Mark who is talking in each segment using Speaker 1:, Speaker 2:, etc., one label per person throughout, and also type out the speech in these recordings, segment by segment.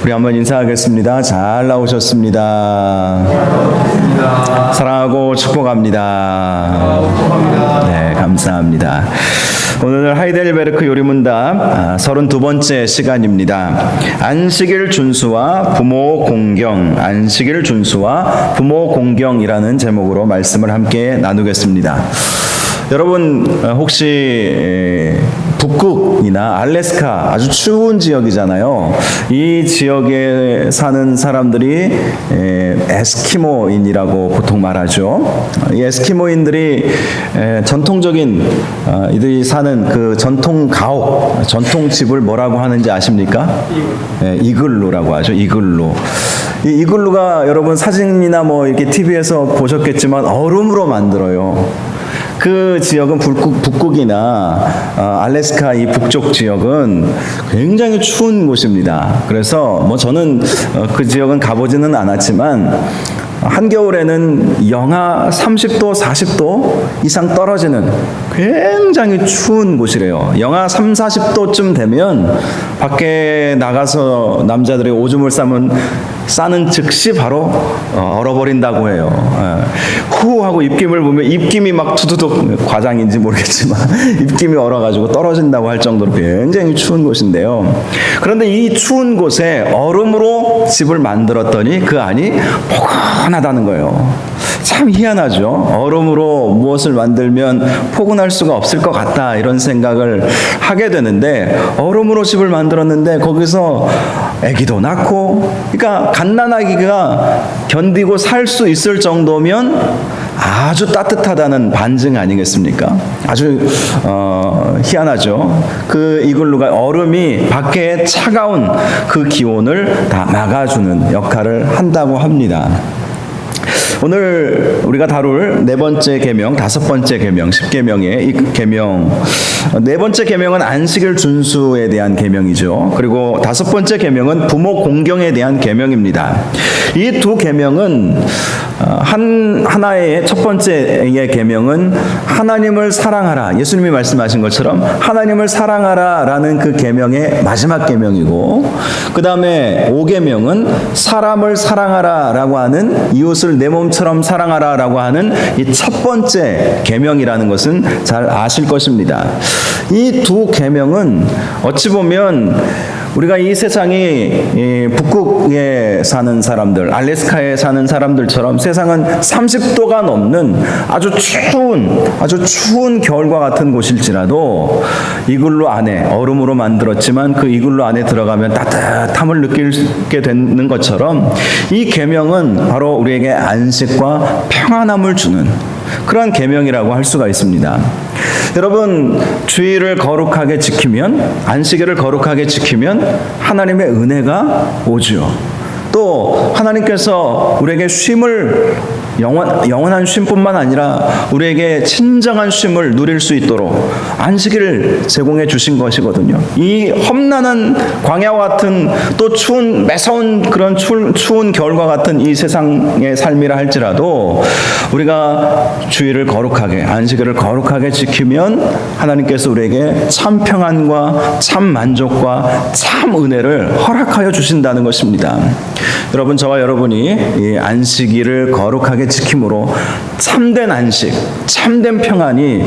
Speaker 1: 우리 한번 인사하겠습니다. 잘 나오셨습니다. 사랑하고 축복합니다. 네, 감사합니다. 오늘 하이델베르크 요리문답 32번째 시간입니다. 안식일 준수와 부모 공경, 안식일 준수와 부모 공경이라는 제목으로 말씀을 함께 나누겠습니다. 여러분 혹시 북극이나 알래스카 아주 추운 지역이잖아요. 이 지역에 사는 사람들이 에스키모인이라고 보통 말하죠. 이 에스키모인들이 전통적인 이들이 사는 그 전통 가옥, 전통 집을 뭐라고 하는지 아십니까? 이글루라고 하죠. 이글루. 이 이글루가 여러분 사진이나 뭐 이렇게 TV에서 보셨겠지만 얼음으로 만들어요. 그 지역은 북극이나 알래스카 이 북쪽 지역은 굉장히 추운 곳입니다. 그래서 뭐 저는 그 지역은 가보지는 않았지만 한겨울에는 영하 30도, 40도 이상 떨어지는 굉장히 추운 곳이래요. 영하 3, 40도쯤 되면 밖에 나가서 남자들이 오줌을 싸는 즉시 바로 얼어버린다고 해요. 후 하고 입김을 보면 입김이 막 투두둑, 과장인지 모르겠지만 입김이 얼어가지고 떨어진다고 할 정도로 굉장히 추운 곳인데요. 그런데 이 추운 곳에 얼음으로 집을 만들었더니 그 안이 포근하다는 거예요. 참 희한하죠. 얼음으로 무엇을 만들면 포근할 수가 없을 것 같다 이런 생각을 하게 되는데 얼음으로 집을 만들었는데 거기서 아기도 낳고, 그러니까 갓난아기가 견디고 살 수 있을 정도면 아주 따뜻하다는 반증 아니겠습니까? 아주 희한하죠. 그 이글루가 얼음이 밖에 차가운 그 기온을 다 막아주는 역할을 한다고 합니다. 오늘 우리가 다룰 네 번째 계명, 다섯 번째 계명, 10계명의 이 계명, 네 번째 계명은 안식일 준수에 대한 계명이죠. 그리고 다섯 번째 계명은 부모 공경에 대한 계명입니다. 이 두 계명은 하나의 첫 번째의 계명은 하나님을 사랑하라. 예수님이 말씀하신 것처럼 하나님을 사랑하라라는 그 계명의 마지막 계명이고, 그 다음에 5계명은 사람을 사랑하라라고 하는, 이웃을 내 몸처럼 사랑하라라고 하는 이 첫 번째 계명이라는 것은 잘 아실 것입니다. 이 두 계명은 어찌 보면 우리가 이 세상이 북극에 사는 사람들, 알래스카에 사는 사람들처럼 세상은 30도가 넘는 아주 추운 겨울과 같은 곳일지라도 이글루 안에, 얼음으로 만들었지만 그 이글루 안에 들어가면 따뜻함을 느끼게 되는 것처럼 이 계명은 바로 우리에게 안식과 평안함을 주는 그런 계명이라고 할 수가 있습니다. 여러분, 주일을 거룩하게 지키면, 안식일을 거룩하게 지키면 하나님의 은혜가 오죠. 또 하나님께서 우리에게 쉼을, 영원한 쉼뿐만 아니라 우리에게 친정한 쉼을 누릴 수 있도록 안식일을 제공해 주신 것이거든요. 이 험난한 광야와 같은, 또 추운, 매서운 그런 추운 겨울과 같은 이 세상의 삶이라 할지라도 우리가 주일을 거룩하게, 안식일을 거룩하게 지키면 하나님께서 우리에게 참 평안과 참 만족과 참 은혜를 허락하여 주신다는 것입니다. 여러분, 저와 여러분이 이 안식일을 거룩하게 지킴으로 참된 안식, 참된 평안이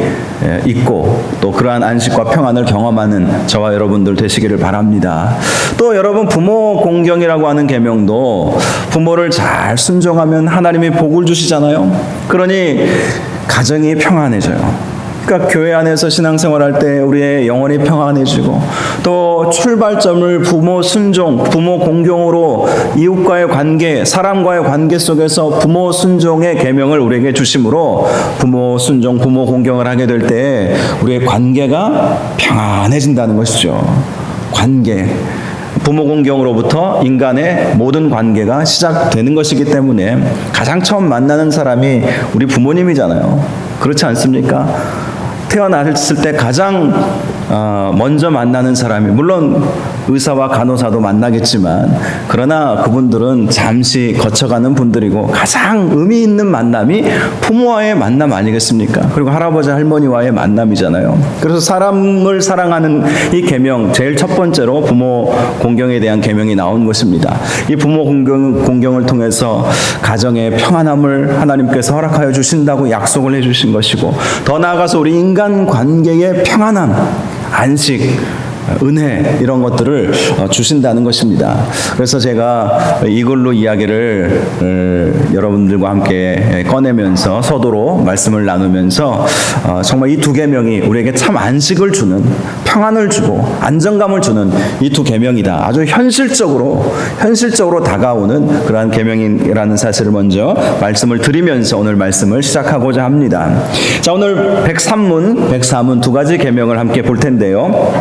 Speaker 1: 있고, 또 그러한 안식과 평안을 경험하는 저와 여러분들 되시기를 바랍니다. 또 여러분, 부모 공경이라고 하는 계명도 부모를 잘 순종하면 하나님이 복을 주시잖아요. 그러니 가정이 평안해져요. 그러니까 교회 안에서 신앙생활할 때 우리의 영혼이 평안해지고, 또 출발점을 부모 순종, 부모 공경으로 이웃과의 관계, 사람과의 관계 속에서 부모 순종의 계명을 우리에게 주심으로 부모 순종, 부모 공경을 하게 될 때 우리의 관계가 평안해진다는 것이죠. 관계. 부모 공경으로부터 인간의 모든 관계가 시작되는 것이기 때문에 가장 처음 만나는 사람이 우리 부모님이잖아요. 그렇지 않습니까? 태어났을 때 가장 먼저 만나는 사람이, 물론 의사와 간호사도 만나겠지만, 그러나 그분들은 잠시 거쳐가는 분들이고 가장 의미 있는 만남이 부모와의 만남 아니겠습니까? 그리고 할아버지 할머니와의 만남이잖아요. 그래서 사람을 사랑하는 이 계명, 제일 첫 번째로 부모 공경에 대한 계명이 나온 것입니다. 이 부모 공경을 통해서 가정의 평안함을 하나님께서 허락하여 주신다고 약속을 해주신 것이고, 더 나아가서 우리 인간 관계의 평안함, 안식, 은혜, 이런 것들을 주신다는 것입니다. 그래서 제가 이걸로 이야기를 여러분들과 함께 꺼내면서 서두로 말씀을 나누면서 정말 이 두 계명이 우리에게 참 안식을 주는, 평안을 주고 안정감을 주는 이 두 계명이다. 아주 현실적으로 다가오는 그러한 계명이라는 사실을 먼저 말씀을 드리면서 오늘 말씀을 시작하고자 합니다. 자, 오늘 103문 두 가지 계명을 함께 볼 텐데요.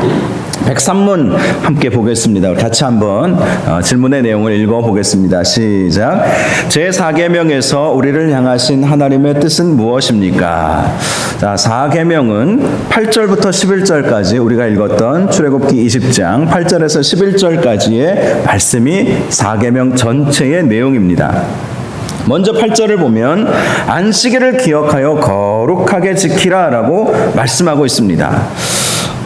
Speaker 1: 103문 함께 보겠습니다. 같이 한번 질문의 내용을 읽어보겠습니다. 시작. 제4계명에서 우리를 향하신 하나님의 뜻은 무엇입니까? 자, 4계명은 8절부터 11절까지 우리가 읽었던 출애굽기 20장 8절에서 11절까지의 말씀이 4계명 전체의 내용입니다. 먼저 8절을 보면 안식일을 기억하여 거룩하게 지키라 라고 말씀하고 있습니다.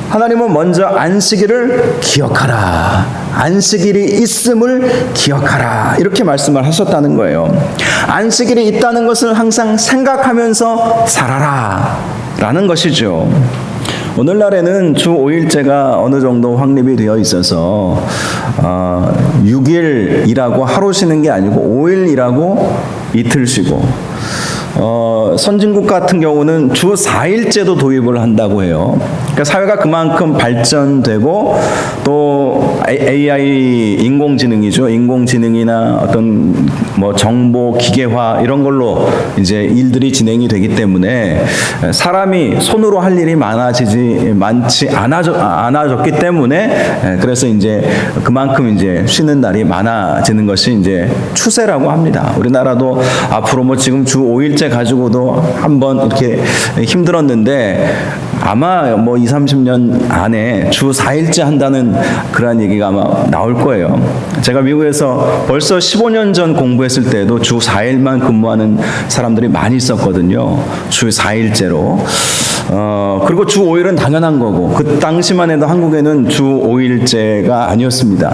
Speaker 1: 하나님은 먼저 안식일을 기억하라, 안식일이 있음을 기억하라, 이렇게 말씀을 하셨다는 거예요. 안식일이 있다는 것을 항상 생각하면서 살아라 라는 것이죠. 오늘날에는 주 5일제가 어느 정도 확립이 되어 있어서 6일 일하고 하루 쉬는 게 아니고 5일 일하고 이틀 쉬고, 선진국 같은 경우는 주 4일제도 도입을 한다고 해요. 그러니까 사회가 그만큼 발전되고 또 AI, 인공지능이죠. 인공지능이나 어떤 뭐 정보 기계화 이런 걸로 이제 일들이 진행이 되기 때문에 사람이 손으로 할 일이 많지 않아졌기 때문에, 그래서 이제 그만큼 이제 쉬는 날이 많아지는 것이 이제 추세라고 합니다. 우리나라도 앞으로 뭐 지금 주 5일제 가지고도 한번 이렇게 힘들었는데 아마 뭐 20, 30년 안에 주 4일째 한다는 그런 얘기가 아마 나올 거예요. 제가 미국에서 벌써 15년 전 공부했을 때도 주 4일만 근무하는 사람들이 많이 있었거든요. 주 4일째로. 그리고 주 5일은 당연한 거고, 그 당시만 해도 한국에는 주 5일제가 아니었습니다.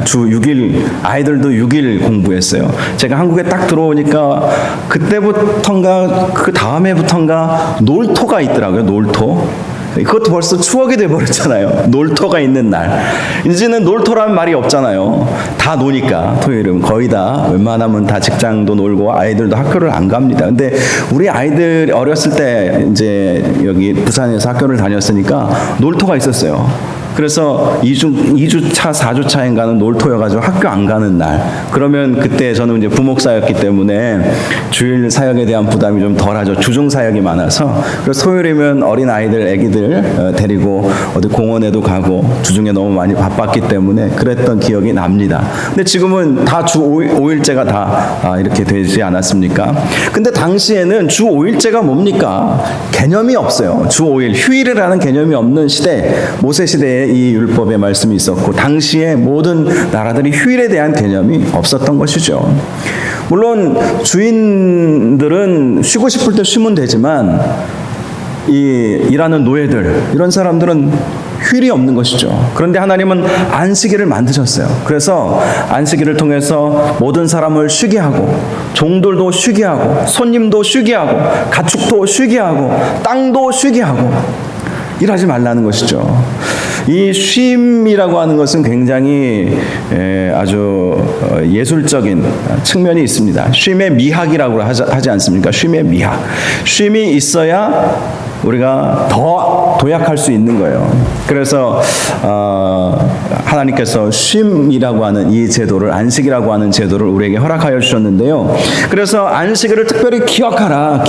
Speaker 1: 주 6일, 아이들도 6일 공부했어요. 제가 한국에 딱 들어오니까 그때부턴가 그 다음 해부턴가 놀토가 있더라고요. 놀토. 그것도 벌써 추억이 돼버렸잖아요. 놀토가 있는 날. 이제는 놀토라는 말이 없잖아요. 다 노니까. 토요일은 거의 다 웬만하면 다 직장도 놀고 아이들도 학교를 안 갑니다. 근데 우리 아이들 어렸을 때 이제 여기 부산에서 학교를 다녔으니까 놀토가 있었어요. 그래서 2주차, 4주차인가는 놀토여가지고 학교 안 가는 날. 그러면 그때 저는 이제 부목사였기 때문에 주일 사역에 대한 부담이 좀 덜하죠. 주중 사역이 많아서. 그래서 토요일이면 어린 아이들, 애기들 데리고 어디 공원에도 가고 주중에 너무 많이 바빴기 때문에 그랬던 기억이 납니다. 근데 지금은 다 주 5일제가 다 이렇게 되지 않았습니까? 근데 당시에는 주 5일제가 뭡니까? 개념이 없어요. 주 5일, 휴일이라는 개념이 없는 시대, 모세 시대에 이 율법의 말씀이 있었고, 당시에 모든 나라들이 휴일에 대한 개념이 없었던 것이죠. 물론 주인들은 쉬고 싶을 때 쉬면 되지만 이 일하는 노예들, 이런 사람들은 휴일이 없는 것이죠. 그런데 하나님은 안식일을 만드셨어요. 그래서 안식일을 통해서 모든 사람을 쉬게 하고, 종들도 쉬게 하고, 손님도 쉬게 하고, 가축도 쉬게 하고, 땅도 쉬게 하고, 일하지 말라는 것이죠. 이 쉼이라고 하는 것은 굉장히 아주 예술적인 측면이 있습니다. 쉼의 미학이라고 하지 않습니까? 쉼의 미학. 쉼이 있어야 우리가 더 도약할 수 있는 거예요. 그래서 하나님께서 쉼이라고 하는 이 제도를, 안식이라고 하는 제도를 우리에게 허락하여 주셨는데요. 그래서 안식일을 특별히 기억하라.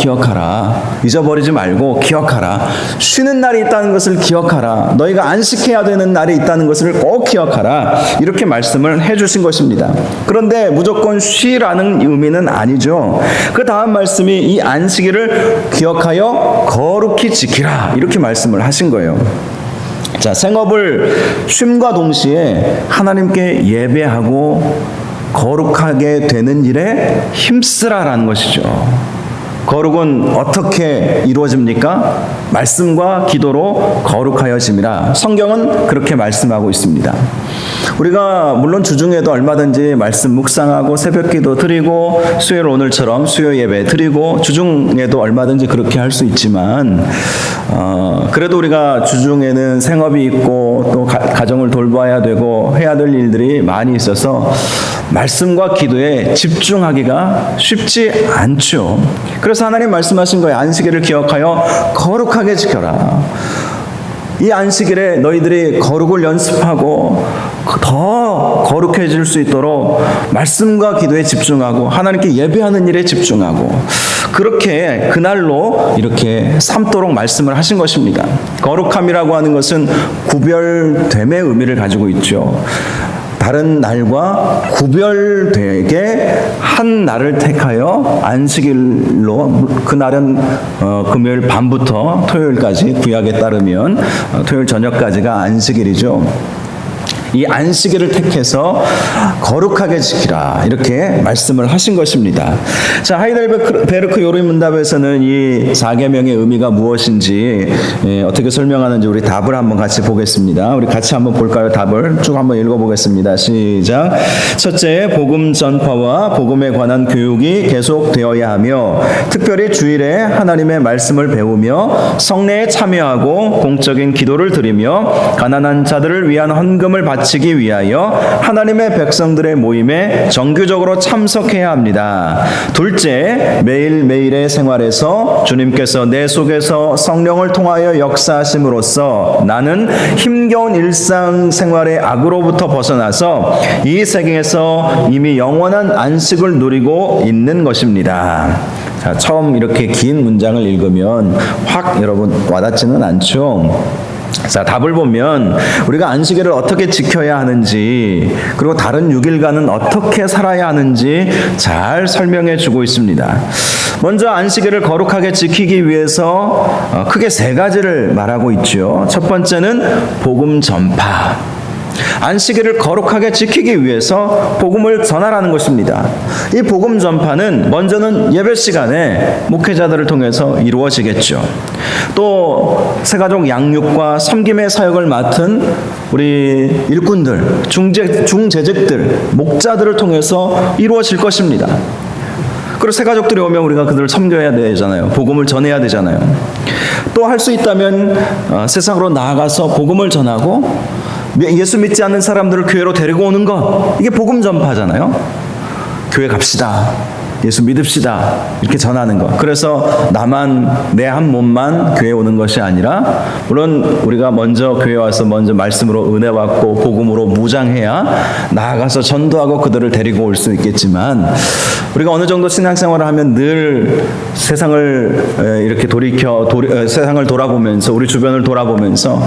Speaker 1: 잊어버리지 말고 기억하라. 쉬는 날이 있다는 것을 기억하라. 너희가 안식해야 되는 날이 있다는 것을 꼭 기억하라. 이렇게 말씀을 해주신 것입니다. 그런데 무조건 쉬라는 의미는 아니죠. 그 다음 말씀이 이 안식일을 기억하여 거룩히 지키라. 이렇게 말씀을 하신 거예요. 자, 생업을 쉼과 동시에 하나님께 예배하고 거룩하게 되는 일에 힘쓰라라는 것이죠. 거룩은 어떻게 이루어집니까? 말씀과 기도로 거룩하여짐이라. 성경은 그렇게 말씀하고 있습니다. 우리가 물론 주중에도 얼마든지 말씀 묵상하고 새벽기도 드리고 수요일 오늘처럼 수요 예배 드리고 주중에도 얼마든지 그렇게 할 수 있지만 그래도 우리가 주중에는 생업이 있고 또 가정을 돌봐야 되고 해야 될 일들이 많이 있어서 말씀과 기도에 집중하기가 쉽지 않죠. 그래서 하나님 말씀하신 거예요. 안식일을 기억하여 거룩하게 지켜라. 이 안식일에 너희들이 거룩을 연습하고 더 거룩해질 수 있도록 말씀과 기도에 집중하고 하나님께 예배하는 일에 집중하고 그렇게 그날로 이렇게 삼도록 말씀을 하신 것입니다. 거룩함이라고 하는 것은 구별됨의 의미를 가지고 있죠. 다른 날과 구별되게 한 날을 택하여 안식일로, 그날은 금요일 밤부터 토요일까지, 구약에 따르면 토요일 저녁까지가 안식일이죠. 이 안식일을 택해서 거룩하게 지키라, 이렇게 말씀을 하신 것입니다. 자, 하이델베르크 요리문답에서는 이 4계명의 의미가 무엇인지 어떻게 설명하는지 우리 답을 한번 같이 보겠습니다. 우리 같이 한번 볼까요? 답을 쭉 한번 읽어보겠습니다. 시작. 첫째, 복음 전파와 복음에 관한 교육이 계속되어야 하며 특별히 주일에 하나님의 말씀을 배우며 성례에 참여하고 공적인 기도를 드리며 가난한 자들을 위한 헌금을 바치기 위하여 하나님의 백성들의 모임에 정규적으로 참석해야 합니다. 둘째, 매일매일의 생활에서 주님께서 내 속에서 성령을 통하여 역사하심으로써 나는 힘겨운 일상생활의 악으로부터 벗어나서 이 세계에서 이미 영원한 안식을 누리고 있는 것입니다. 자, 처음 이렇게 긴 문장을 읽으면 확 여러분 와닿지는 않죠. 자, 답을 보면 우리가 안식일을 어떻게 지켜야 하는지 그리고 다른 6일간은 어떻게 살아야 하는지 잘 설명해 주고 있습니다. 먼저 안식일을 거룩하게 지키기 위해서 크게 3가지를 말하고 있죠. 첫 번째는 복음 전파. 안식일을 거룩하게 지키기 위해서 복음을 전하라는 것입니다. 이 복음 전파는 먼저는 예배 시간에 목회자들을 통해서 이루어지겠죠. 또 새가족 양육과 섬김의 사역을 맡은 우리 일꾼들, 중재직들, 목자들을 통해서 이루어질 것입니다. 그리고 새가족들이 오면 우리가 그들을 섬겨야 되잖아요. 복음을 전해야 되잖아요. 또 할 수 있다면 세상으로 나아가서 복음을 전하고 예수 믿지 않는 사람들을 교회로 데리고 오는 것, 이게 복음 전파잖아요. 교회 갑시다, 예수 믿읍시다, 이렇게 전하는 것. 그래서 나만, 내 한 몸만 교회 오는 것이 아니라 물론 우리가 먼저 교회 와서 먼저 말씀으로 은혜 받고 복음으로 무장해야 나아가서 전도하고 그들을 데리고 올 수 있겠지만 우리가 어느 정도 신앙생활을 하면 늘 세상을 이렇게 세상을 돌아보면서 우리 주변을 돌아보면서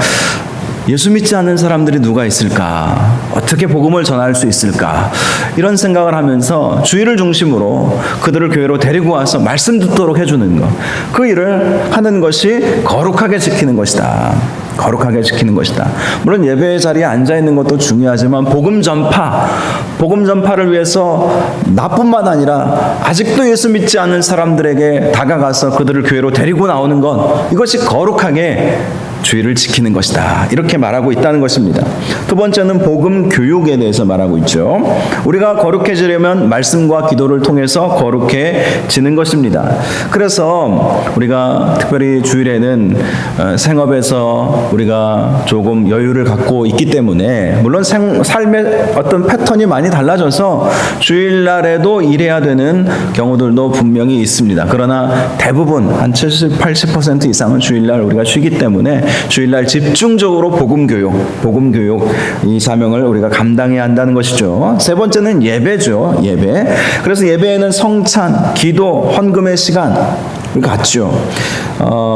Speaker 1: 예수 믿지 않는 사람들이 누가 있을까? 어떻게 복음을 전할 수 있을까? 이런 생각을 하면서 주일을 중심으로 그들을 교회로 데리고 와서 말씀 듣도록 해주는 것. 그 일을 하는 것이 거룩하게 지키는 것이다. 거룩하게 지키는 것이다. 물론 예배 자리에 앉아있는 것도 중요하지만 복음 전파를 위해서 나뿐만 아니라 아직도 예수 믿지 않는 사람들에게 다가가서 그들을 교회로 데리고 나오는 것, 이것이 거룩하게 주의를 지키는 것이다. 이렇게 말하고 있다는 것입니다. 두 번째는 복음 교육에 대해서 말하고 있죠. 우리가 거룩해지려면 말씀과 기도를 통해서 거룩해지는 것입니다. 그래서 우리가 특별히 주일에는 생업에서 우리가 조금 여유를 갖고 있기 때문에 물론 삶의 어떤 패턴이 많이 달라져서 주일날에도 일해야 되는 경우들도 분명히 있습니다. 그러나 대부분 한 70, 80% 이상은 주일날 우리가 쉬기 때문에 주일날 집중적으로 복음 교육 이 사명을 우리가 감당해야 한다는 것이죠. 세 번째는 예배죠. 예배. 그래서 예배에는 성찬, 기도, 헌금의 시간 같죠.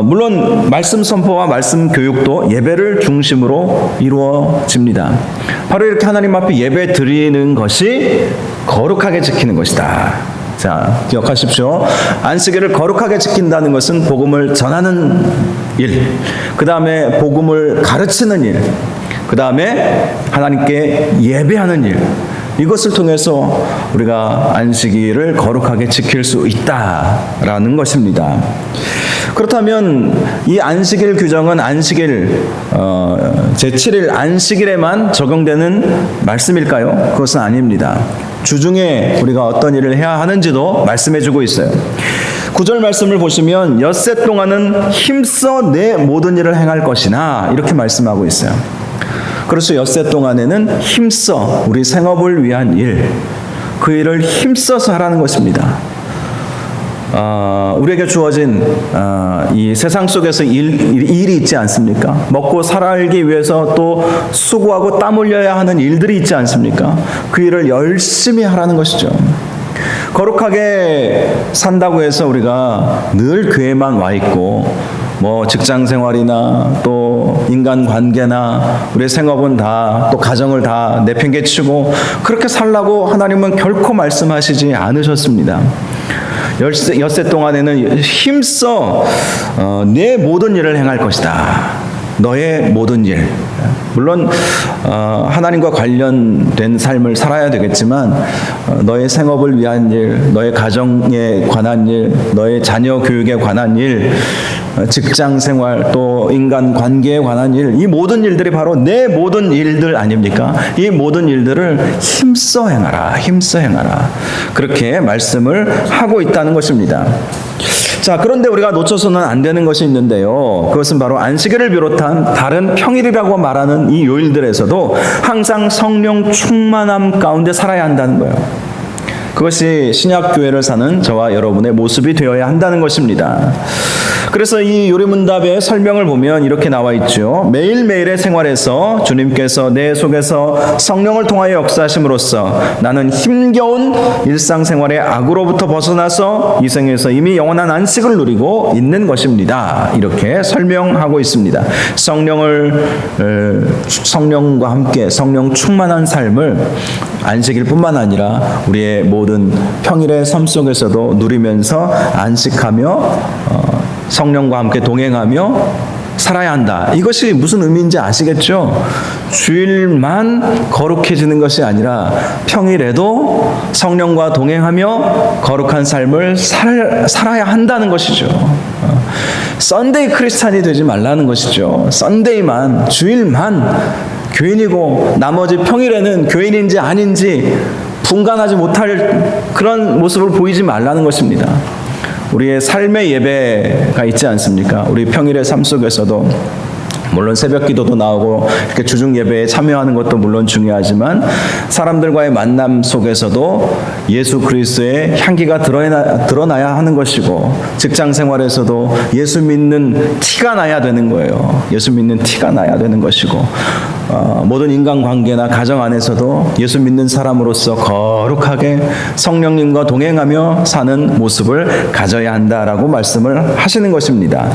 Speaker 1: 물론 말씀 선포와 말씀 교육도 예배를 중심으로 이루어집니다. 바로 이렇게 하나님 앞에 예배 드리는 것이 거룩하게 지키는 것이다. 자, 기억하십시오. 안식일을 거룩하게 지킨다는 것은 복음을 전하는 일, 그 다음에 복음을 가르치는 일, 그 다음에 하나님께 예배하는 일, 이것을 통해서 우리가 안식일을 거룩하게 지킬 수 있다라는 것입니다. 그렇다면 이 안식일 규정은 안식일 제7일 안식일에만 적용되는 말씀일까요? 그것은 아닙니다. 주중에 우리가 어떤 일을 해야 하는지도 말씀해주고 있어요. 9절 말씀을 보시면 엿새 동안은 힘써 내 모든 일을 행할 것이나 이렇게 말씀하고 있어요. 그래서 엿새 동안에는 힘써 우리 생업을 위한 일, 그 일을 힘써서 하라는 것입니다. 우리에게 주어진 이 세상 속에서 일이 있지 않습니까? 먹고 살아가기 위해서 또 수고하고 땀 흘려야 하는 일들이 있지 않습니까? 그 일을 열심히 하라는 것이죠. 거룩하게 산다고 해서 우리가 늘 교회만 와 있고 뭐 직장 생활이나 또 인간 관계나 우리의 생업은 다 또 가정을 다 내팽개치고 그렇게 살라고 하나님은 결코 말씀하시지 않으셨습니다. 엿새 동안에는 힘써 내 모든 일을 행할 것이다. 너의 모든 일. 물론 하나님과 관련된 삶을 살아야 되겠지만 너의 생업을 위한 일, 너의 가정에 관한 일, 너의 자녀 교육에 관한 일, 직장 생활 또 인간 관계에 관한 일, 이 모든 일들이 바로 내 모든 일들 아닙니까? 이 모든 일들을 힘써 행하라. 힘써 행하라. 그렇게 말씀을 하고 있다는 것입니다. 자, 그런데 우리가 놓쳐서는 안 되는 것이 있는데요. 그것은 바로 안식일을 비롯한 다른 평일이라고 말하는 이 요일들에서도 항상 성령 충만함 가운데 살아야 한다는 거예요. 그것이 신약교회를 사는 저와 여러분의 모습이 되어야 한다는 것입니다. 그래서 이 요리문답의 설명을 보면 이렇게 나와 있죠. 매일매일의 생활에서 주님께서 내 속에서 성령을 통하여 역사하심으로써 나는 힘겨운 일상생활의 악으로부터 벗어나서 이 생에서 이미 영원한 안식을 누리고 있는 것입니다. 이렇게 설명하고 있습니다. 성령과 함께 성령 충만한 삶을 안식일뿐만 아니라 우리의 모든 평일의 삶 속에서도 누리면서 안식하며 성령과 함께 동행하며 살아야 한다. 이것이 무슨 의미인지 아시겠죠? 주일만 거룩해지는 것이 아니라 평일에도 성령과 동행하며 거룩한 삶을 살아야 한다는 것이죠. 썬데이 크리스찬이 되지 말라는 것이죠. 썬데이만, 주일만 교인이고 나머지 평일에는 교인인지 아닌지 분간하지 못할 그런 모습을 보이지 말라는 것입니다. 우리의 삶의 예배가 있지 않습니까? 우리 평일의 삶 속에서도 물론 새벽 기도도 나오고 이렇게 주중 예배에 참여하는 것도 물론 중요하지만 사람들과의 만남 속에서도 예수 그리스도의 향기가 드러나야 하는 것이고 직장 생활에서도 예수 믿는 티가 나야 되는 거예요. 예수 믿는 티가 나야 되는 것이고 모든 인간관계나 가정 안에서도 예수 믿는 사람으로서 거룩하게 성령님과 동행하며 사는 모습을 가져야 한다라고 말씀을 하시는 것입니다.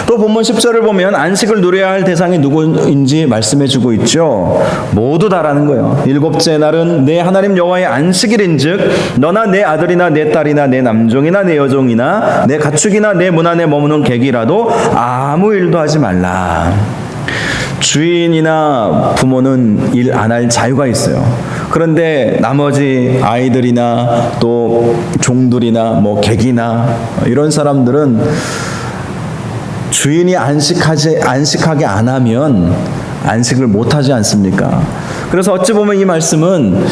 Speaker 1: 또 본문 10절을 보면 안식을 누려야 할 대상이 누구인지 말씀해주고 있죠. 모두 다라는 거예요. 일곱째 날은 내 하나님 여호와의 안식일인즉 너나 내 아들이나 내 딸이나 내 남종이나 내 여종이나 내 가축이나 내 문 안에 머무는 객이라도 아무 일도 하지 말라. 주인이나 부모는 일 안 할 자유가 있어요. 그런데 나머지 아이들이나 또 종들이나 뭐 객이나 이런 사람들은 주인이 안식하게 안 하면 안식을 못 하지 않습니까? 그래서 어찌 보면 이 말씀은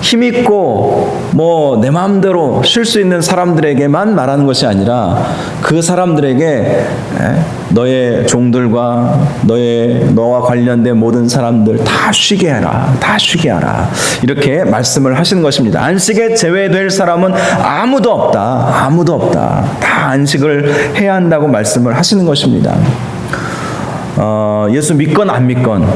Speaker 1: 힘있고 뭐 내 마음대로 쉴 수 있는 사람들에게만 말하는 것이 아니라 그 사람들에게 너의 종들과 너와 관련된 모든 사람들 다 쉬게 해라. 다 쉬게 하라. 이렇게 말씀을 하시는 것입니다. 안식에 제외될 사람은 아무도 없다. 아무도 없다. 다 안식을 해야 한다고 말씀을 하시는 것입니다. 예수 믿건 안 믿건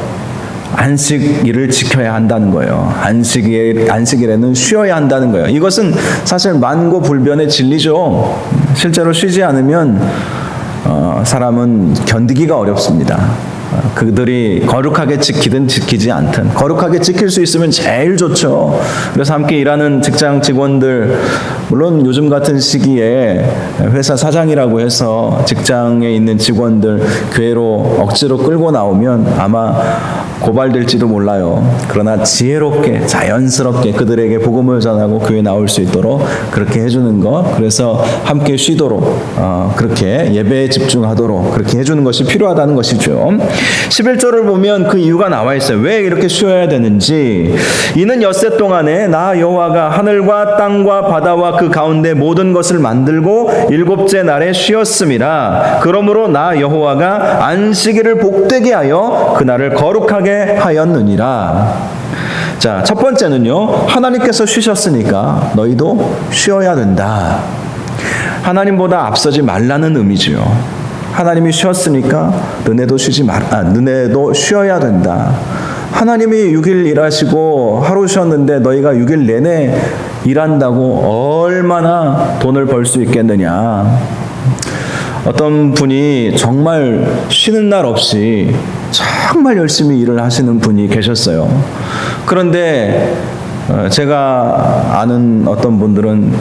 Speaker 1: 안식일을 지켜야 한다는 거예요. 안식일에는 쉬어야 한다는 거예요. 이것은 사실 만고불변의 진리죠. 실제로 쉬지 않으면 사람은 견디기가 어렵습니다. 그들이 거룩하게 지키든 지키지 않든 거룩하게 지킬 수 있으면 제일 좋죠. 그래서 함께 일하는 직장 직원들, 물론 요즘 같은 시기에 회사 사장이라고 해서 직장에 있는 직원들 교회로 억지로 끌고 나오면 아마 고발될지도 몰라요. 그러나 지혜롭게 자연스럽게 그들에게 복음을 전하고 교회에 나올 수 있도록 그렇게 해주는 것, 그래서 함께 쉬도록 그렇게 예배에 집중하도록 그렇게 해주는 것이 필요하다는 것이죠. 11절을 보면 그 이유가 나와 있어요. 왜 이렇게 쉬어야 되는지. 이는 엿새 동안에 나 여호와가 하늘과 땅과 바다와 그 가운데 모든 것을 만들고 일곱째 날에 쉬었음이라. 그러므로 나 여호와가 안식일을 복되게 하여 그날을 거룩하게 하였느니라. 자, 첫 번째는요, 하나님께서 쉬셨으니까 너희도 쉬어야 된다. 하나님보다 앞서지 말라는 의미지요. 하나님이 쉬었으니까 너네도 쉬어야 된다. 하나님이 6일 일하시고 하루 쉬었는데 너희가 6일 내내 일한다고 얼마나 돈을 벌 수 있겠느냐. 어떤 분이 정말 쉬는 날 없이 정말 열심히 일을 하시는 분이 계셨어요. 그런데 제가 아는 어떤 분들은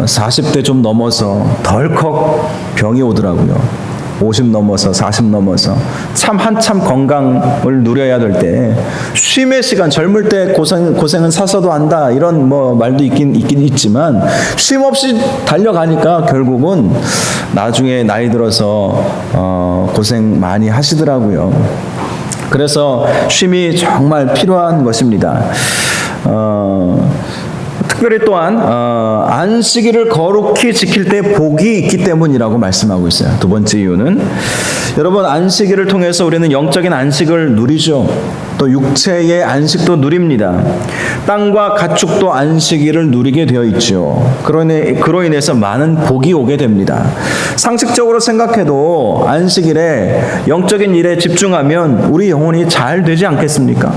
Speaker 1: 40대 좀 넘어서 덜컥 병이 오더라고요. 50 넘어서 40 넘어서 참 한참 건강을 누려야 될 때 쉼의 시간, 젊을 때 고생은 사서도 한다 이런 말도 있긴 있지만 쉼 없이 달려가니까 결국은 나중에 나이 들어서 고생 많이 하시더라고요. 그래서 쉼이 정말 필요한 것입니다. 특별히 또한 안식일을 거룩히 지킬 때 복이 있기 때문이라고 말씀하고 있어요. 두 번째 이유는, 여러분, 안식일을 통해서 우리는 영적인 안식을 누리죠. 또 육체의 안식도 누립니다. 땅과 가축도 안식일을 누리게 되어 있죠. 그로 인해서 많은 복이 오게 됩니다. 상식적으로 생각해도 안식일에 영적인 일에 집중하면 우리 영혼이 잘 되지 않겠습니까?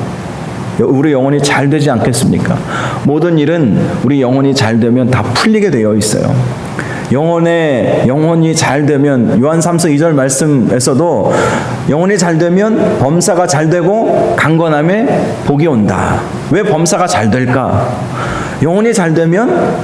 Speaker 1: 우리 영혼이 잘 되지 않겠습니까? 모든 일은 우리 영혼이 잘 되면 다 풀리게 되어 있어요. 영혼이 잘 되면, 요한 3서 2절 말씀에서도 영혼이 잘 되면 범사가 잘 되고 강건함에 복이 온다. 왜 범사가 잘 될까? 영혼이 잘 되면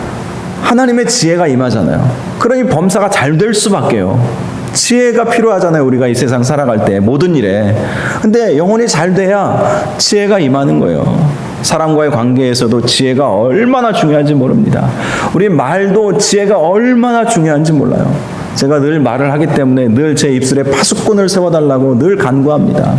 Speaker 1: 하나님의 지혜가 임하잖아요. 그러니 범사가 잘 될 수밖에요. 지혜가 필요하잖아요. 우리가 이 세상 살아갈 때 모든 일에. 근데 영혼이 잘 돼야 지혜가 임하는 거예요. 사람과의 관계에서도 지혜가 얼마나 중요한지 모릅니다. 우리 말도 지혜가 얼마나 중요한지 몰라요. 제가 늘 말을 하기 때문에 늘 제 입술에 파수꾼을 세워달라고 늘 간구합니다.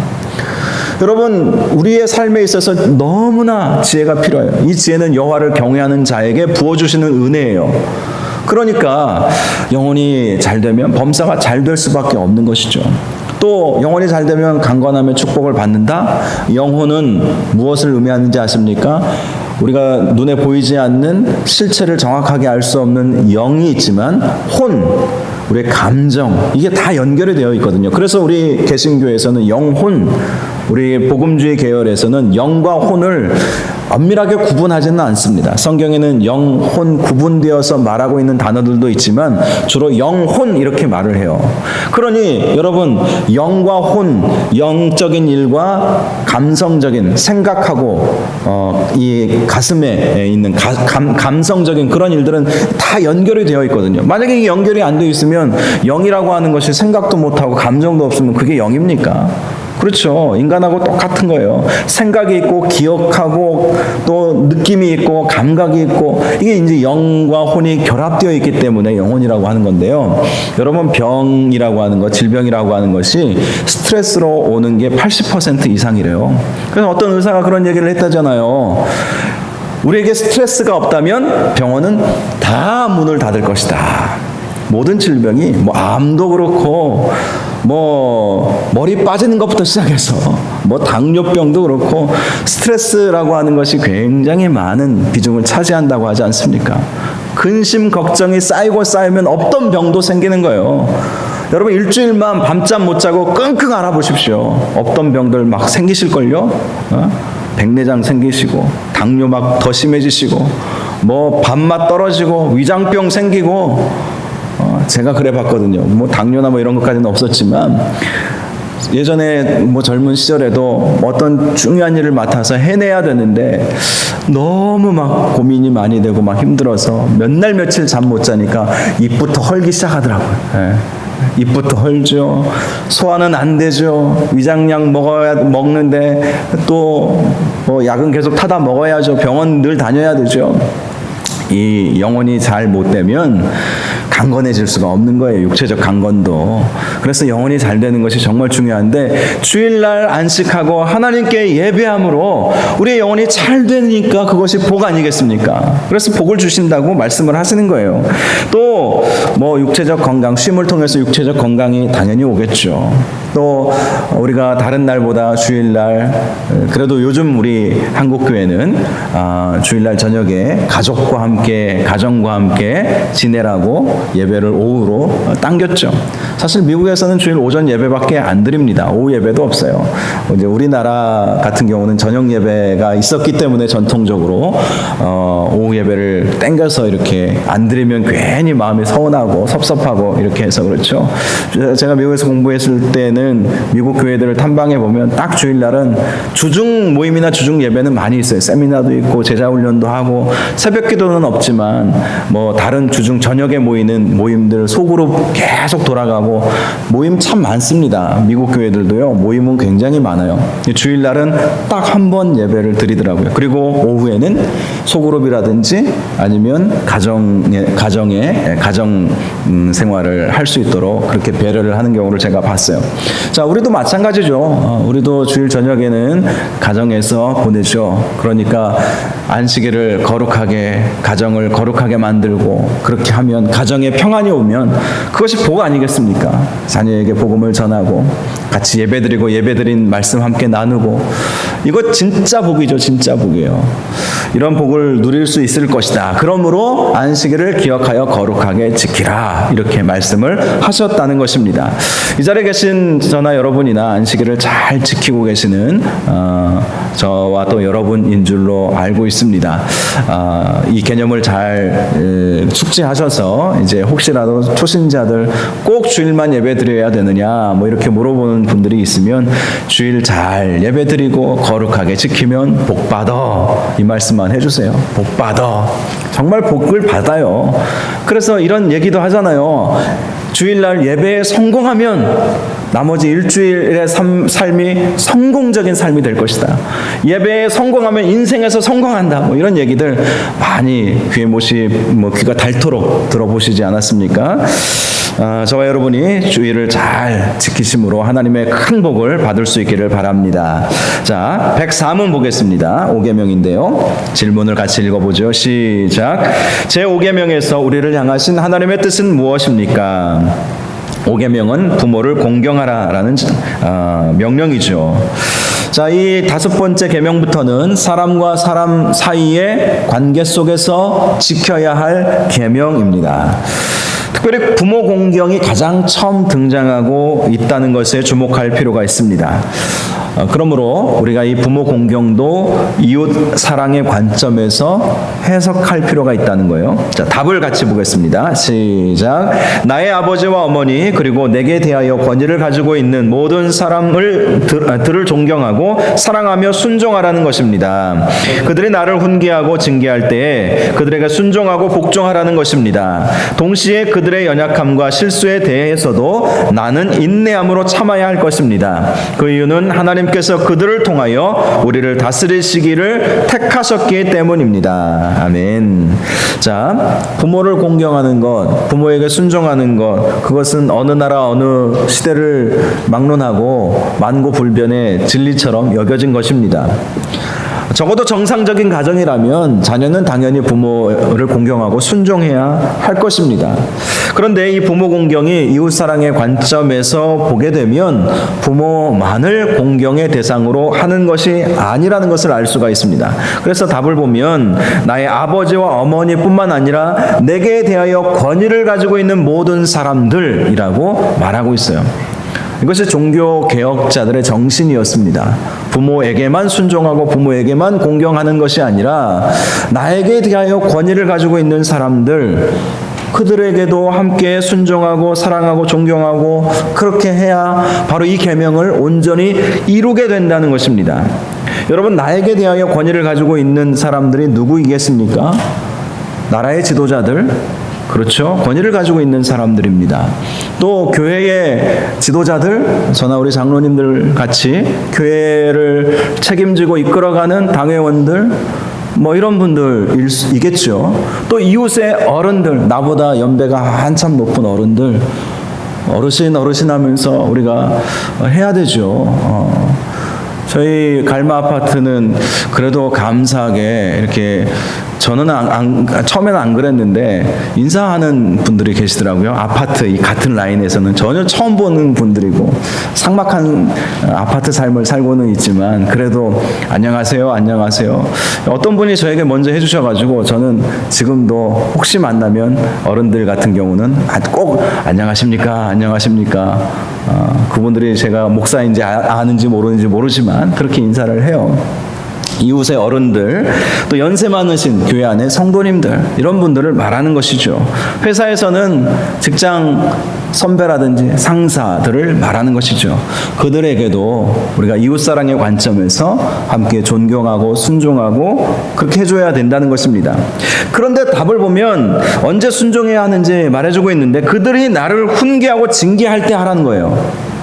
Speaker 1: 여러분, 우리의 삶에 있어서 너무나 지혜가 필요해요. 이 지혜는 여호와를 경외하는 자에게 부어주시는 은혜예요. 그러니까 영혼이 잘 되면 범사가 잘 될 수밖에 없는 것이죠. 또 영혼이 잘 되면 강건함의 축복을 받는다. 영혼은 무엇을 의미하는지 아십니까? 우리가 눈에 보이지 않는 실체를 정확하게 알 수 없는 영이 있지만 우리의 감정, 이게 다 연결이 되어 있거든요. 그래서 우리 개신교에서는 영혼, 우리 복음주의 계열에서는 영과 혼을 엄밀하게 구분하지는 않습니다. 성경에는 영, 혼 구분되어서 말하고 있는 단어들도 있지만 주로 영혼 이렇게 말을 해요. 그러니 여러분, 영과 혼, 영적인 일과 감성적인, 생각하고 이 가슴에 있는 감성적인 그런 일들은 다 연결이 되어 있거든요. 만약에 이 연결이 안 되어 있으면 영이라고 하는 것이 생각도 못하고 감정도 없으면 그게 영입니까? 그렇죠. 인간하고 똑같은 거예요. 생각이 있고 기억하고 또 느낌이 있고 감각이 있고, 이게 이제 영과 혼이 결합되어 있기 때문에 영혼이라고 하는 건데요. 여러분, 병이라고 하는 것, 질병이라고 하는 것이 스트레스로 오는 게 80% 이상이래요. 그래서 어떤 의사가 그런 얘기를 했다잖아요. 우리에게 스트레스가 없다면 병원은 다 문을 닫을 것이다. 모든 질병이 암도 그렇고 머리 빠지는 것부터 시작해서 당뇨병도 그렇고 스트레스라고 하는 것이 굉장히 많은 비중을 차지한다고 하지 않습니까? 근심 걱정이 쌓이고 쌓이면 없던 병도 생기는 거예요. 여러분 일주일만 밤잠 못 자고 끙끙 앓아보십시오. 없던 병들 막 생기실걸요? 백내장 생기시고 당뇨 막 더 심해지시고 뭐 밥맛 떨어지고 위장병 생기고 제가 그래 봤거든요. 뭐 당뇨나 뭐 이런 것까지는 없었지만 예전에 뭐 젊은 시절에도 어떤 중요한 일을 맡아서 해내야 되는데 너무 막 고민이 많이 되고 막 힘들어서 몇 날 며칠 잠 못 자니까 입부터 헐기 시작하더라고요. 입부터 헐죠. 소화는 안 되죠. 위장약 먹는데 또 뭐 약은 계속 타다 먹어야죠. 병원 늘 다녀야 되죠. 이 영혼이 잘 못 되면 강건해질 수가 없는 거예요. 육체적 강건도. 그래서 영혼이 잘 되는 것이 정말 중요한데 주일날 안식하고 하나님께 예배함으로 우리의 영혼이 잘 되니까 그것이 복 아니겠습니까? 그래서 복을 주신다고 말씀을 하시는 거예요. 또 뭐 육체적 건강, 쉼을 통해서 육체적 건강이 당연히 오겠죠. 또 우리가 다른 날보다 주일날 그래도 요즘 우리 한국교회는 주일날 저녁에 가족과 함께 가정과 함께 지내라고 예배를 오후로 당겼죠. 사실 미국에서는 주일 오전 예배밖에 안 드립니다. 오후 예배도 없어요. 이제 우리나라 같은 경우는 저녁 예배가 있었기 때문에 전통적으로 오후 예배를 땡겨서 이렇게 안 드리면 괜히 마음이 서운하고 섭섭하고 이렇게 해서 그렇죠. 제가 미국에서 공부했을 때는 미국 교회들을 탐방해 보면 딱 주일날은 주중 모임이나 주중 예배는 많이 있어요. 세미나도 있고 제자 훈련도 하고 새벽 기도는 없지만 뭐 다른 주중 저녁에 모이는 모임들 소그룹 계속 돌아가고 모임 참 많습니다. 미국 교회들도요. 모임은 굉장히 많아요. 주일날은 딱 한 번 예배를 드리더라고요. 그리고 오후에는 소그룹이라든지 아니면 가정 생활을 할 수 있도록 그렇게 배려를 하는 경우를 제가 봤어요. 자, 우리도 마찬가지죠. 우리도 주일 저녁에는 가정에서 보내죠. 그러니까 안식일을 거룩하게, 가정을 거룩하게 만들고 그렇게 하면 가정에 평안이 오면 그것이 복 아니겠습니까? 자녀에게 복음을 전하고 같이 예배드리고 예배드린 말씀 함께 나누고 이거 진짜 복이죠. 진짜 복이에요. 이런 복을 누릴 수 있을 것이다. 그러므로 안식일을 기억하여 거룩하게 지키라. 이렇게 말씀을 하셨다는 것입니다. 이 자리에 계신 저나 여러분이나 안식일을 잘 지키고 계시는 저와 또 여러분인 줄로 알고 있습니다. 이 개념을 잘 숙지하셔서 이제 혹시라도 초신자들 꼭 주일만 예배드려야 되느냐 뭐 이렇게 물어보는 분들이 있으면 주일 잘 예배드리고 거룩하게 지키면 복 받아. 이 말씀만 해주세요. 복 받아. 정말 복을 받아요. 그래서 이런 얘기도 하잖아요. 주일날 예배에 성공하면 나머지 일주일의 삶이 성공적인 삶이 될 것이다. 예배에 성공하면 인생에서 성공한다. 뭐 이런 얘기들 많이 귀가 닳도록 들어보시지 않았습니까? 저와 여러분이 주일을 잘 지키심으로 하나님의 큰 복을 받을 수 있기를 바랍니다. 자, 104문 보겠습니다. 5계명인데요. 질문을 같이 읽어보죠. 시작. 제5계명에서 우리를 향하신 하나님의 뜻은 무엇입니까? 5계명은 부모를 공경하라라는 명령이죠. 자, 이 5번째 계명부터는 사람과 사람 사이의 관계 속에서 지켜야 할 계명입니다. 특별히 부모 공경이 가장 처음 등장하고 있다는 것에 주목할 필요가 있습니다. 그러므로 우리가 이 부모 공경도 이웃 사랑의 관점에서 해석할 필요가 있다는 거예요. 자, 답을 같이 보겠습니다. 시작. 나의 아버지와 어머니 그리고 내게 대하여 권위를 가지고 있는 모든 사람을 들을 존경하고 사랑하며 순종하라는 것입니다. 그들이 나를 훈계하고 징계할 때에 그들에게 순종하고 복종하라는 것입니다. 동시에 그들의 연약함과 실수에 대해서도 나는 인내함으로 참아야 할 것입니다. 그 이유는 하나님께서 그들을 통하여 우리를 다스리시기를 택하셨기 때문입니다. 아멘. 자, 부모를 공경하는 것, 부모에게 순종하는 것, 그것은 어느 나라 어느 시대를 막론하고 만고불변의 진리처럼 여겨진 것입니다. 적어도 정상적인 가정이라면 자녀는 당연히 부모를 공경하고 순종해야 할 것입니다. 그런데 이 부모 공경이 이웃사랑의 관점에서 보게 되면 부모만을 공경의 대상으로 하는 것이 아니라는 것을 알 수가 있습니다. 그래서 답을 보면 나의 아버지와 어머니뿐만 아니라 내게 대하여 권위를 가지고 있는 모든 사람들이라고 말하고 있어요. 이것이 종교 개혁자들의 정신이었습니다. 부모에게만 순종하고 부모에게만 공경하는 것이 아니라 나에게 대하여 권위를 가지고 있는 사람들, 그들에게도 함께 순종하고 사랑하고 존경하고 그렇게 해야 바로 이 계명을 온전히 이루게 된다는 것입니다. 여러분, 나에게 대하여 권위를 가지고 있는 사람들이 누구이겠습니까? 나라의 지도자들, 그렇죠? 권위를 가지고 있는 사람들입니다. 또 교회의 지도자들, 저나 우리 장로님들 같이 교회를 책임지고 이끌어가는 당회원들, 뭐 이런 분들이겠죠. 또 이웃의 어른들, 나보다 연배가 한참 높은 어른들, 어르신 하면서 우리가 해야 되죠. 저희 갈마 아파트는 그래도 감사하게 이렇게 저는 처음에는 안 그랬는데 인사하는 분들이 계시더라고요. 아파트 이 같은 라인에서는 전혀 처음 보는 분들이고 삭막한 아파트 삶을 살고는 있지만 그래도 안녕하세요. 어떤 분이 저에게 먼저 해주셔가지고 저는 지금도 혹시 만나면 어른들 같은 경우는 꼭 안녕하십니까. 그분들이 제가 목사인지 아는지 모르는지 모르지만 그렇게 인사를 해요. 이웃의 어른들, 또 연세 많으신 교회 안의 성도님들, 이런 분들을 말하는 것이죠. 회사에서는 직장 선배라든지 상사들을 말하는 것이죠. 그들에게도 우리가 이웃사랑의 관점에서 함께 존경하고 순종하고 그렇게 해줘야 된다는 것입니다. 그런데 답을 보면 언제 순종해야 하는지 말해주고 있는데 그들이 나를 훈계하고 징계할 때 하라는 거예요.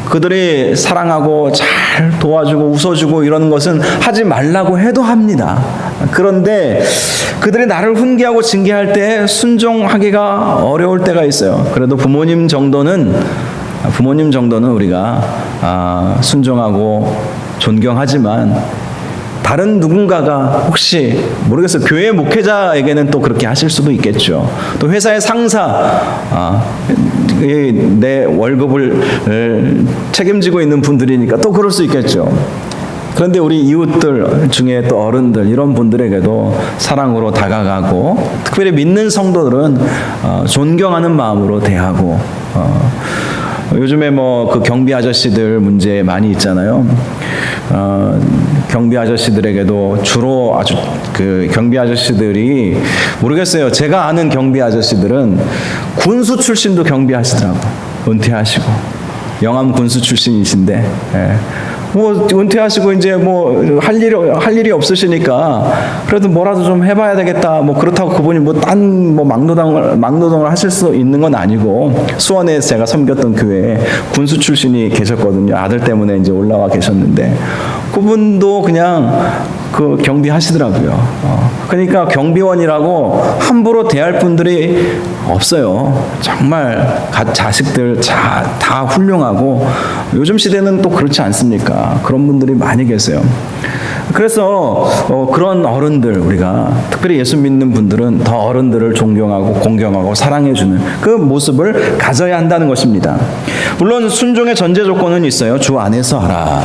Speaker 1: 그들이 사랑하고 잘 도와주고 웃어주고 이러는 것은 하지 말라고 해도 합니다. 그런데 그들이 나를 훈계하고 징계할 때 순종하기가 어려울 때가 있어요. 그래도 부모님 정도는 우리가 순종하고 존경하지만 다른 누군가가 혹시 모르겠어요. 교회 목회자에게는 또 그렇게 하실 수도 있겠죠. 또 회사의 상사, 내 월급을 책임지고 있는 분들이니까 또 그럴 수 있겠죠. 그런데 우리 이웃들 중에 또 어른들 이런 분들에게도 사랑으로 다가가고 특별히 믿는 성도들은 존경하는 마음으로 대하고 요즘에 뭐 그 경비 아저씨들 문제 많이 있잖아요. 경비 아저씨들에게도 주로 아주 그 경비 아저씨들이 모르겠어요. 제가 아는 경비 아저씨들은 군수 출신도 경비하시더라고. 은퇴하시고 영암 군수 출신이신데 뭐 은퇴하시고 이제 뭐 할 일이 없으시니까 그래도 뭐라도 좀 해봐야 되겠다. 뭐 그렇다고 그분이 뭐 딴 뭐 막노동을 하실 수 있는 건 아니고 수원에 제가 섬겼던 교회에 군수 출신이 계셨거든요. 아들 때문에 이제 올라와 계셨는데 그분도 그냥 그 경비하시더라고요. 그러니까 경비원이라고 함부로 대할 분들이 없어요. 정말 자식들 다 훌륭하고 요즘 시대는 또 그렇지 않습니까? 그런 분들이 많이 계세요. 그래서 그런 어른들, 우리가 특별히 예수 믿는 분들은 더 어른들을 존경하고 공경하고 사랑해주는 그 모습을 가져야 한다는 것입니다. 물론 순종의 전제 조건은 있어요. 주 안에서 하라.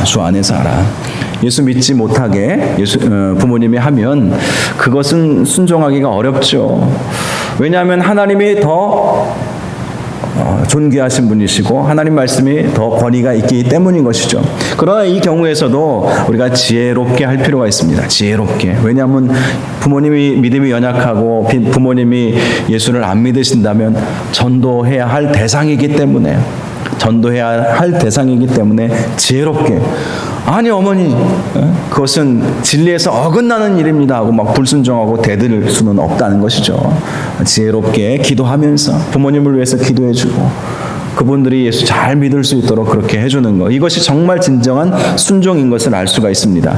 Speaker 1: 예수 믿지 못하게 부모님이 하면 그것은 순종하기가 어렵죠. 왜냐하면 하나님이 더 존귀하신 분이시고 하나님 말씀이 더 권위가 있기 때문인 것이죠. 그러나 이 경우에서도 우리가 지혜롭게 할 필요가 있습니다. 지혜롭게. 왜냐하면 부모님이 믿음이 연약하고 부모님이 예수를 안 믿으신다면 전도해야 할 대상이기 때문에 지혜롭게 아니 어머니 그것은 진리에서 어긋나는 일입니다 하고 막 불순종하고 대들 수는 없다는 것이죠. 지혜롭게 기도하면서 부모님을 위해서 기도해주고 그분들이 예수 잘 믿을 수 있도록 그렇게 해주는 것, 이것이 정말 진정한 순종인 것을 알 수가 있습니다.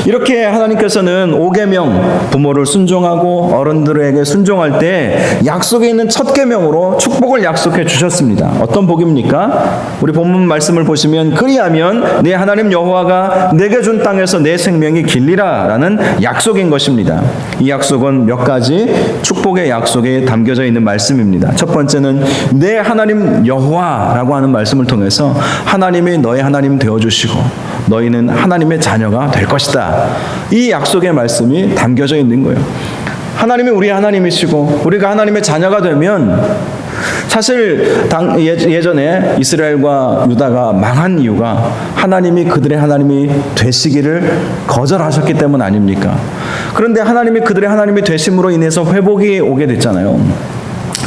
Speaker 1: 이렇게 하나님께서는 5계명, 부모를 순종하고 어른들에게 순종할 때 약속에 있는 첫 계명으로 축복을 약속해 주셨습니다. 어떤 복입니까? 우리 본문 말씀을 보시면 그리하면 내 하나님 여호와가 내게 준 땅에서 내 생명이 길리라 라는 약속인 것입니다. 이 약속은 몇 가지 축복의 약속에 담겨져 있는 말씀입니다. 첫 번째는 내 하나님 여호와라고 하는 말씀을 통해서 하나님이 너의 하나님 되어주시고 너희는 하나님의 자녀가 될 것이다. 이 약속의 말씀이 담겨져 있는 거예요. 하나님이 우리의 하나님이시고 우리가 하나님의 자녀가 되면, 사실 예전에 이스라엘과 유다가 망한 이유가 하나님이 그들의 하나님이 되시기를 거절하셨기 때문 아닙니까? 그런데 하나님이 그들의 하나님이 되심으로 인해서 회복이 오게 됐잖아요.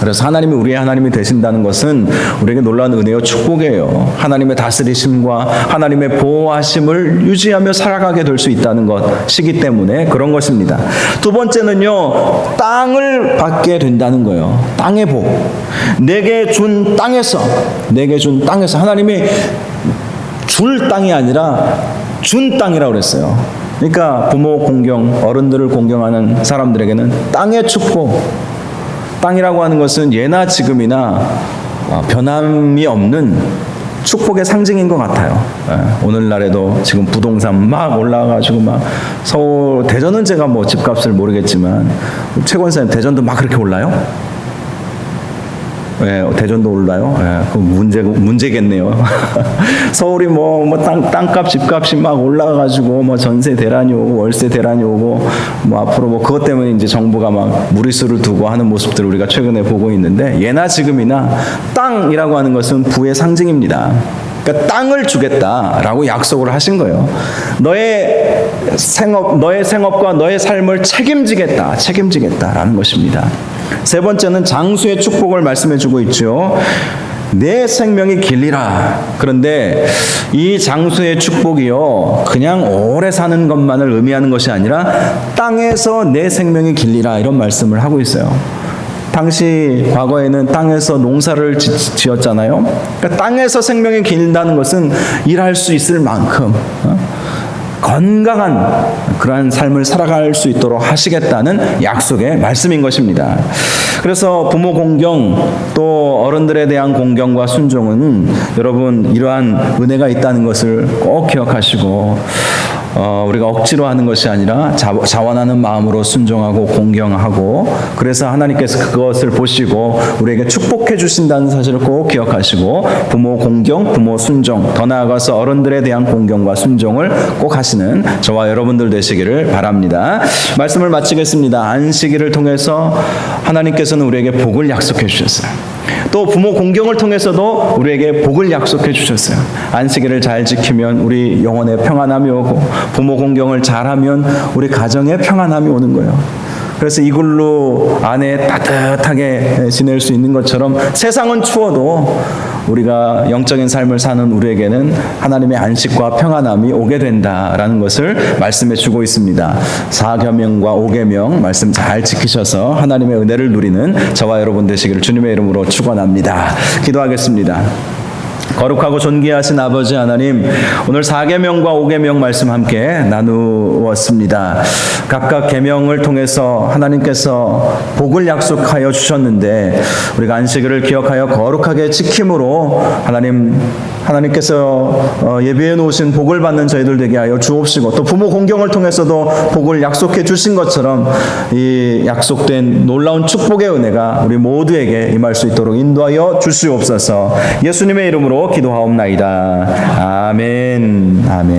Speaker 1: 그래서 하나님이 우리의 하나님이 되신다는 것은 우리에게 놀라운 은혜와 축복이에요. 하나님의 다스리심과 하나님의 보호하심을 유지하며 살아가게 될 수 있다는 것이기 때문에 그런 것입니다. 두 번째는요, 땅을 받게 된다는 거예요. 땅의 복. 내게 준 땅에서 하나님이 줄 땅이 아니라 준 땅이라고 그랬어요. 그러니까 부모 공경, 어른들을 공경하는 사람들에게는 땅의 축복. 땅이라고 하는 것은 예나 지금이나 변함이 없는 축복의 상징인 것 같아요. 오늘날에도 지금 부동산 막 올라가가지고 막 서울, 대전은 제가 뭐 집값을 모르겠지만 최권사님 대전도 막 그렇게 올라요? 대전도 올라요? 그 문제겠네요. 서울이 땅값, 집값이 막 올라가가지고 전세 대란이 오고 월세 대란이 오고 앞으로 그것 때문에 이제 정부가 막 무리수를 두고 하는 모습들을 우리가 최근에 보고 있는데, 예나 지금이나 땅이라고 하는 것은 부의 상징입니다. 그러니까 땅을 주겠다라고 약속을 하신 거예요. 너의 생업과 너의 삶을 책임지겠다라는 것입니다. 세 번째는 장수의 축복을 말씀해주고 있죠. 내 생명이 길리라. 그런데 이 장수의 축복이요, 그냥 오래 사는 것만을 의미하는 것이 아니라 땅에서 내 생명이 길리라, 이런 말씀을 하고 있어요. 당시 과거에는 땅에서 농사를 지었잖아요. 그러니까 땅에서 생명이 길다는 것은 일할 수 있을 만큼 건강한 그러한 삶을 살아갈 수 있도록 하시겠다는 약속의 말씀인 것입니다. 그래서 부모 공경, 또 어른들에 대한 공경과 순종은 여러분 이러한 은혜가 있다는 것을 꼭 기억하시고, 우리가 억지로 하는 것이 아니라 자원하는 마음으로 순종하고 공경하고, 그래서 하나님께서 그것을 보시고 우리에게 축복해 주신다는 사실을 꼭 기억하시고, 부모 공경, 부모 순종, 더 나아가서 어른들에 대한 공경과 순종을 꼭 하시는 저와 여러분들 되시기를 바랍니다. 말씀을 마치겠습니다. 안식일을 통해서 하나님께서는 우리에게 복을 약속해 주셨어요. 또 부모 공경을 통해서도 우리에게 복을 약속해 주셨어요. 안식일을 잘 지키면 우리 영혼에 평안함이 오고, 부모 공경을 잘하면 우리 가정에 평안함이 오는 거예요. 그래서 이글루 안에 따뜻하게 지낼 수 있는 것처럼 세상은 추워도 우리가 영적인 삶을 사는 우리에게는 하나님의 안식과 평안함이 오게 된다라는 것을 말씀해 주고 있습니다. 4계명과 5계명 말씀 잘 지키셔서 하나님의 은혜를 누리는 저와 여러분 되시기를 주님의 이름으로 축원합니다. 기도하겠습니다. 거룩하고 존귀하신 아버지 하나님, 오늘 4계명과 5계명 말씀 함께 나누었습니다. 각각 계명을 통해서 하나님께서 복을 약속하여 주셨는데, 우리가 안식일을 기억하여 거룩하게 지킴으로 하나님께서 예비해 놓으신 복을 받는 저희들 되게 하여 주옵시고, 또 부모 공경을 통해서도 복을 약속해 주신 것처럼 이 약속된 놀라운 축복의 은혜가 우리 모두에게 임할 수 있도록 인도하여 주시옵소서. 예수님의 이름으로 기도하옵나이다. 아멘. 아멘.